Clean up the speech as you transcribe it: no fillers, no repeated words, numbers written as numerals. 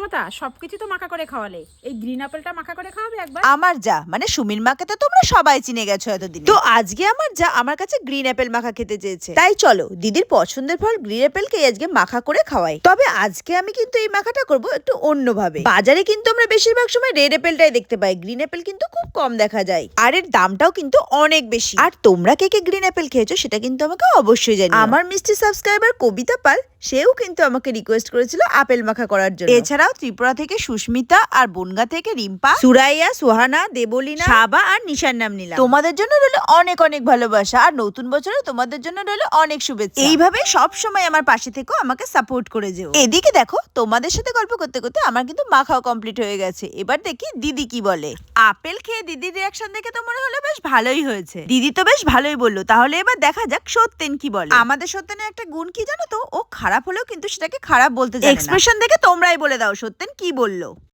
মমতা, সবকিছু তো মাখা করে খাওয়ালে, এই গ্রিন আপেলটা মাখা করে খাওয়াবে একবার। আমার যা মানে সুমির মাকে তো তোমরা সবাই চিনে গেছো এতদিন, তো আজকে আমার যা আমার কাছে গ্রিন অ্যাপেল মাখা খেতে চেয়েছে, তাই চলো দিদির পছন্দের ফল গ্রিন অ্যাপেলকে আজকে মাখা করে খাওয়াই। তবে আজকে আমি কিন্তু এই মাখাটা করব একটু অন্যভাবে। বাজারে কিন্তু আমরা বেশিরভাগ সময় রেড অ্যাপেলটাই দেখতে পাই, গ্রিন অ্যাপেল কিন্তু খুব কম দেখা যায়, আর এর দামটাও কিন্তু অনেক বেশি। আর তোমরা কে কে গ্রিন অ্যাপেল খেয়েছো সেটা কিন্তু আমাকে অবশ্যই জানিও। আমার মিষ্টি সাবস্ক্রাইবার কবিতা পাল সেও কিন্তু আমাকে রিকোয়েস্ট করেছিল আপেল মাখা করার জন্য। এছাড়াও ত্রিপুরা থেকে সুস্মিতা, আর বনগা থেকে রিম্পা, সুরাইয়া, সোহানা, দেবলিনা, সাবা আর নিশার নাম নিলাম। তোমাদের জন্য রইল অনেক অনেক ভালোবাসা, আর নতুন বছরে তোমাদের জন্য রইল অনেক শুভেচ্ছা। এইভাবে সব সময় আমার পাশে থেকো, আমাকে সাপোর্ট করে যেও। এদিকে দেখো তোমাদের সাথে গল্প করতে করতে আমার কিন্তু মাখাও কমপ্লিট হয়ে গেছে। এবার দেখি দিদি কি বলে। আপেল খেয়ে দিদির রিয়াকশন দেখে তো মনে হলো বেশ ভালোই হয়েছে। দিদি তো বেশ ভালোই বললো, তাহলে এবার দেখা যাক সত্যেন কি বলে। আমাদের সত্যেনের একটা গুণ কি জানো তো, ও খারাপ হলেও কিন্তু সেটাকে খারাপ বলতে জানে না। এক্সপ্রেশন দেখে তোমরাই বলে দাও সত্যেন কি বললো।